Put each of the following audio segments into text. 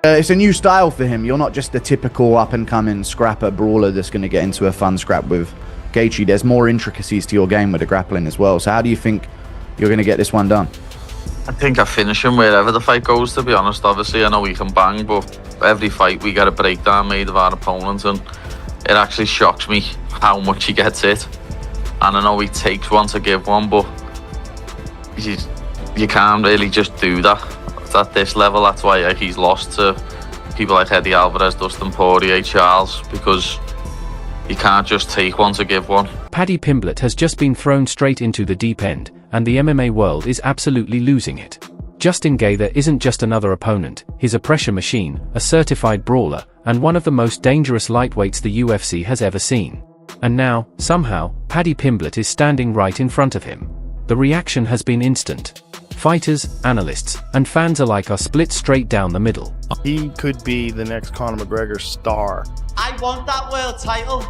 It's a new style for him. You're not just the typical up-and-coming scrapper brawler that's going to get into a fun scrap with Gaethje. There's more intricacies to your game with the grappling as well. So how do you think you're going to get this one done? I think I finish him wherever the fight goes, to be honest. Obviously, I know he can bang, but every fight we get a breakdown made of our opponent, and it actually shocks me how much he gets hit. And I know he takes one to give one, but you can't really just do that at this level. That's why he's lost to people like Eddie Alvarez, Dustin Poirier, Charles, because you can't just take one to give one. Paddy Pimblett has just been thrown straight into the deep end, and the MMA world is absolutely losing it. Justin Gaethje isn't just another opponent, he's a pressure machine, a certified brawler, and one of the most dangerous lightweights the UFC has ever seen. And now, somehow, Paddy Pimblett is standing right in front of him. The reaction has been instant. Fighters, analysts, and fans alike are split straight down the middle. He could be the next Conor McGregor star. I want that world title.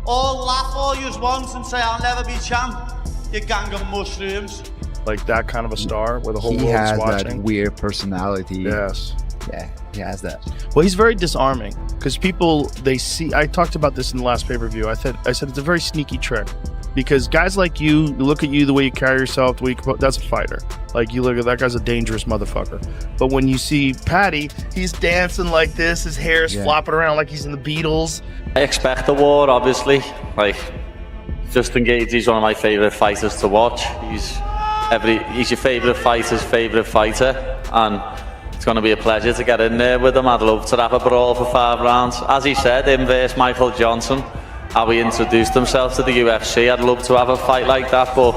All laugh all you want and say I'll never be champ. You gang of mushrooms. Like that kind of a star where the whole world's has watching. That weird personality. Yes. Yeah, he has that. Well, he's very disarming because people, they see, I talked about this in the last pay-per-view. I said it's a very sneaky trick because guys like you look at you, the way you carry yourself, the way you, that's a fighter. Like you look at that guy's a dangerous motherfucker. But when you see Paddy, he's dancing like this, his hair is flopping around like he's in the Beatles. I expect the war, obviously. Like, Justin Gaethje is one of my favourite fighters to watch. He's your favourite fighter's favourite fighter, and it's going to be a pleasure to get in there with him. I'd love to have a brawl for 5 rounds. As he said, him versus Michael Johnson, how he introduced himself to the UFC. I'd love to have a fight like that, but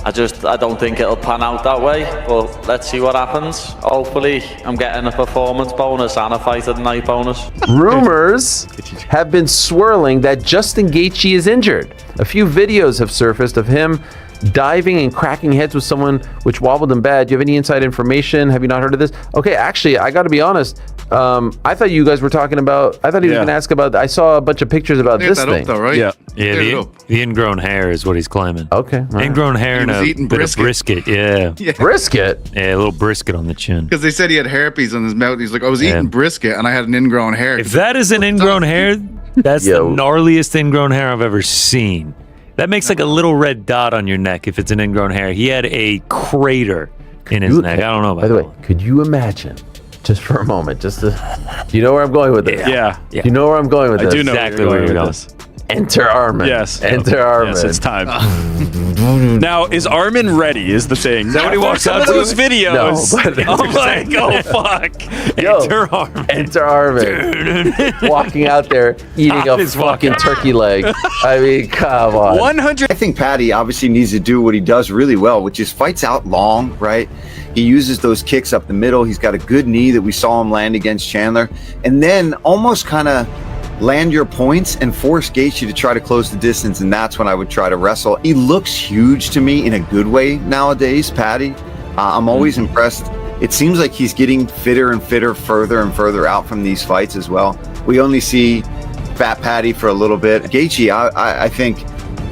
I don't think it'll pan out that way. But let's see what happens. Hopefully, I'm getting a performance bonus and a fight of the night bonus. Rumors have been swirling that Justin Gaethje is injured. A few videos have surfaced of him diving and cracking heads with someone which wobbled him bad. Do you have any inside information? Have you not heard of this? Okay, actually, I got to be honest. I thought you guys were talking about. I thought he was going to ask about. I saw a bunch of pictures about this thing. Though, right? Yeah. The ingrown hair is what he's claiming. Okay, right. Ingrown hair and a bit of brisket. Yeah. Brisket. Yeah, a little brisket on the chin. Because they said he had herpes on his mouth. He's like, I was eating brisket and I had an ingrown hair. If that is an ingrown hair, that's the gnarliest ingrown hair I've ever seen. That makes like a little red dot on your neck if it's an ingrown hair. He had a crater in his neck. I don't know about that. By the way, could you imagine, just for a moment, do you know where I'm going with this? Yeah. Do you know where I'm going with this? I do know exactly where you're going. Enter Armin. Yes. Enter Armin. Yes, it's time. Now, is Armin ready is the thing. Now when he walks out to those videos, I'm like, oh, fuck. Enter Armin. Enter Armin. Walking out there, eating a fucking turkey leg. I mean, come on. 100. I think Paddy obviously needs to do what he does really well, which is fights out long, right? He uses those kicks up the middle. He's got a good knee that we saw him land against Chandler. And then almost kind of land your points and force Gaethje to try to close the distance, and that's when I would try to wrestle. He looks huge to me in a good way nowadays, Paddy. I'm always impressed. It seems like he's getting fitter and fitter, further and further out from these fights as well. We only see Fat Paddy for a little bit. Gaethje, I think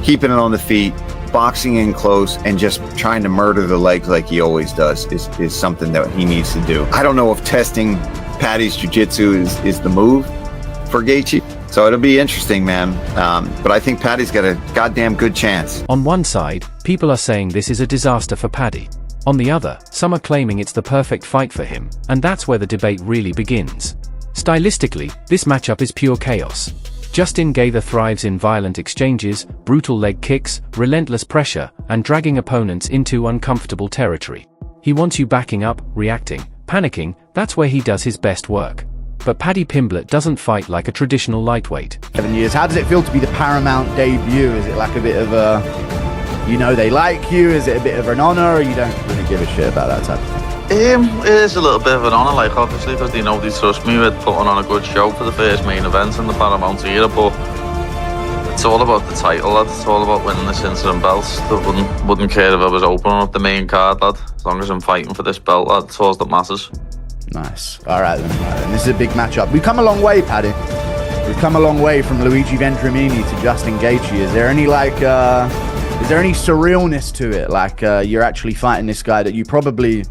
keeping it on the feet, boxing in close, and just trying to murder the legs like he always does is something that he needs to do. I don't know if testing Paddy's jiu-jitsu is the move for Gaethje, so it'll be interesting, man. But I think Paddy's got a goddamn good chance. On one side, people are saying this is a disaster for Paddy. On the other, some are claiming it's the perfect fight for him, and that's where the debate really begins. Stylistically, this matchup is pure chaos. Justin Gaethje thrives in violent exchanges, brutal leg kicks, relentless pressure, and dragging opponents into uncomfortable territory. He wants you backing up, reacting, panicking. That's where he does his best work. But Paddy Pimblett doesn't fight like a traditional lightweight. 7 years. How does it feel to be the Paramount debut? Is it like a bit of a, they like you? Is it a bit of an honor, or you don't really give a shit about that type of thing? It is a little bit of an honor, like, obviously, because they know they trust me with putting on a good show for the first main event in the Paramount era, but it's all about the title, lad. It's all about winning this interim belt. They wouldn't care if I was opening up the main card, lad. As long as I'm fighting for this belt, lad, it's all that matters. Nice. All right, then. This is a big matchup. We've come a long way, Paddy. We've come a long way from Luigi Vendramini to Justin Gaethje. Is there any surrealness to it? Like you're actually fighting this guy that you probably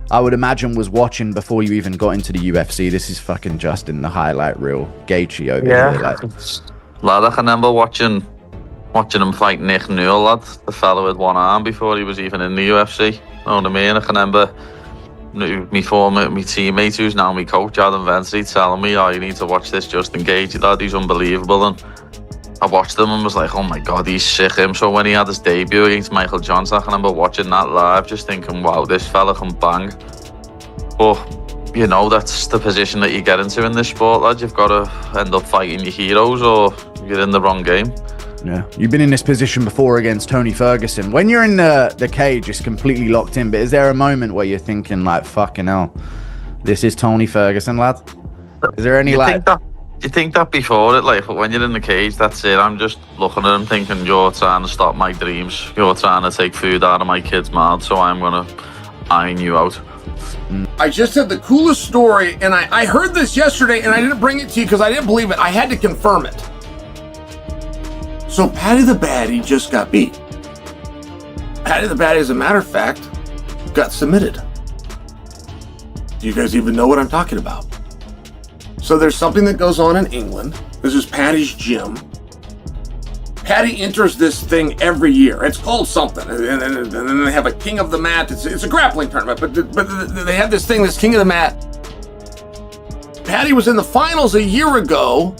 I would imagine was watching before you even got into the UFC. This is fucking Justin, the highlight reel. Gaethje over here. Like. Lad, I can remember watching him fight Nick Newell, lad, the fellow with one arm before he was even in the UFC. You know what I mean? I can remember my teammate, who's now my coach, Adam Ventry, telling me, "Oh, you need to watch this Justin Gaethje, lad. He's unbelievable." And I watched him and was like, "Oh my god, he's sick." So when he had his debut against Michael Johnson, I can remember watching that live, just thinking, "Wow, this fella can bang." But you know, that's the position that you get into in this sport, lad. You've got to end up fighting your heroes, or you're in the wrong game. Yeah, you've been in this position before against Tony Ferguson. When you're in the cage, it's completely locked in. But is there a moment where you're thinking, like, "Fucking hell, this is Tony Ferguson, lad"? Is there any You think that before it, like, but when you're in the cage, that's it. I'm just looking at him thinking, "You're trying to stop my dreams. You're trying to take food out of my kids' mouths, so I'm gonna iron you out." I just had the coolest story, and I heard this yesterday, and I didn't bring it to you because I didn't believe it. I had to confirm it. So Paddy the Baddy just got beat. Paddy the Baddy, as a matter of fact, got submitted. Do you guys even know what I'm talking about? So there's something that goes on in England. This is Paddy's gym. Paddy enters this thing every year. It's called something, and then they have a King of the Mat. It's a grappling tournament, but they have this thing, this King of the Mat. Paddy was in the finals a year ago,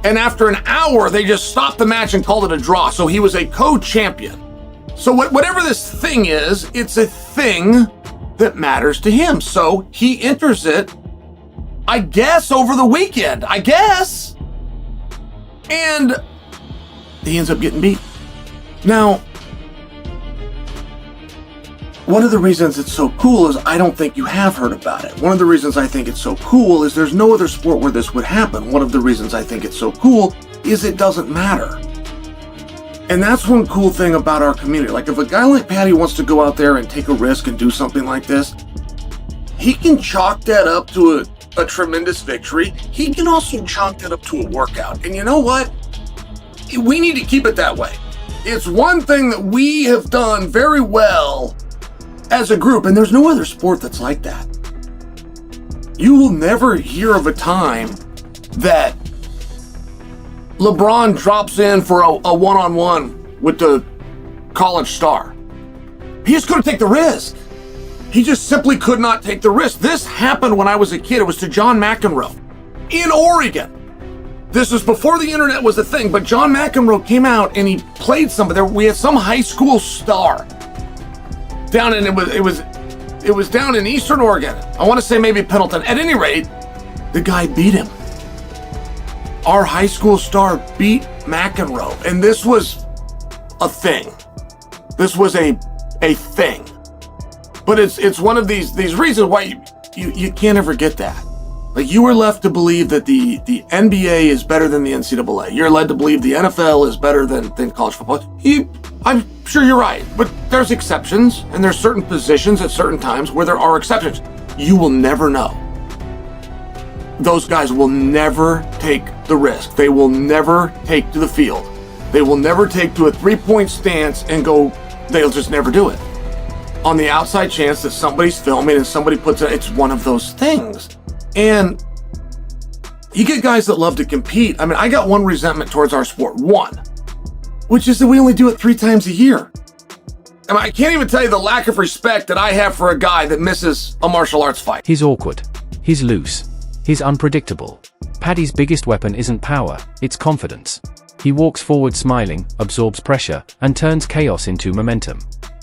and after an hour, they just stopped the match and called it a draw. So he was a co-champion. So whatever this thing is, it's a thing that matters to him. So he enters it, I guess, over the weekend. I guess. And he ends up getting beat. Now, one of the reasons it's so cool is I don't think you have heard about it. One of the reasons I think it's so cool is there's no other sport where this would happen. One of the reasons I think it's so cool is it doesn't matter. And that's one cool thing about our community. Like, if a guy like Paddy wants to go out there and take a risk and do something like this, he can chalk that up to a tremendous victory. He can also chalk that up to a workout. And you know what? We need to keep it that way. It's one thing that we have done very well as a group, and there's no other sport that's like that. You will never hear of a time that LeBron drops in for a one-on-one with the college star. He just couldn't take the risk. He just simply could not take the risk. This happened when I was a kid. It was to John McEnroe in Oregon. This was before the internet was a thing, but John McEnroe came out and he played somebody. We had some high school star down in, it was down in Eastern Oregon. I want to say maybe Pendleton. At any rate, the guy beat him. Our high school star beat McEnroe, and this was a thing. This was a thing. But it's one of these reasons why you can't ever get that. Like, you were left to believe that the NBA is better than the NCAA. You're led to believe the NFL is better than college football. I'm sure you're right, but there's exceptions, and there's certain positions at certain times where there are exceptions. You will never know. Those guys will never take the risk. They will never take to the field. They will never take to a three-point stance and go, they'll just never do it. On the outside chance that somebody's filming and somebody puts it, it's one of those things. And you get guys that love to compete. I mean, I got one resentment towards our sport. One, which is that we only do it 3 times a year. I mean, I can't even tell you the lack of respect that I have for a guy that misses a martial arts fight. He's awkward. He's loose. He's unpredictable. Paddy's biggest weapon isn't power, it's confidence. He walks forward smiling, absorbs pressure, and turns chaos into momentum.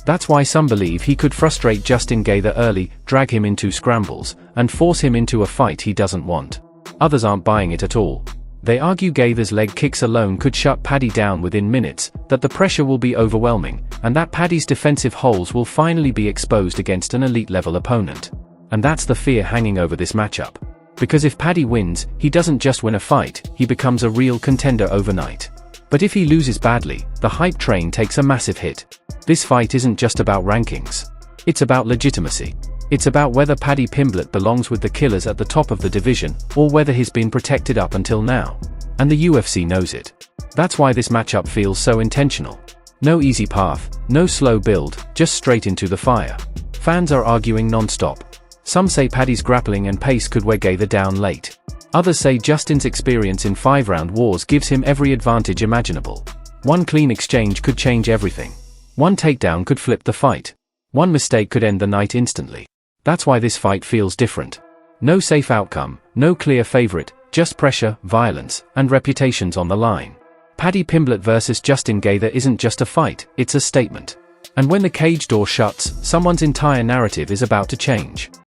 That's why some believe he could frustrate Justin Gaethje early, drag him into scrambles, and force him into a fight he doesn't want. Others aren't buying it at all. They argue Gaethje's leg kicks alone could shut Paddy down within minutes, that the pressure will be overwhelming, and that Paddy's defensive holes will finally be exposed against an elite-level opponent. And that's the fear hanging over this matchup. Because if Paddy wins, he doesn't just win a fight, he becomes a real contender overnight. But if he loses badly, the hype train takes a massive hit. This fight isn't just about rankings. It's about legitimacy. It's about whether Paddy Pimblett belongs with the killers at the top of the division, or whether he's been protected up until now. And the UFC knows it. That's why this matchup feels so intentional. No easy path, no slow build, just straight into the fire. Fans are arguing non-stop. Some say Paddy's grappling and pace could wear Gaethje down late. Others say Justin's experience in 5-round wars gives him every advantage imaginable. One clean exchange could change everything. One takedown could flip the fight. One mistake could end the night instantly. That's why this fight feels different. No safe outcome, no clear favorite, just pressure, violence, and reputations on the line. Paddy Pimblett versus Justin Gaethje isn't just a fight, it's a statement. And when the cage door shuts, someone's entire narrative is about to change.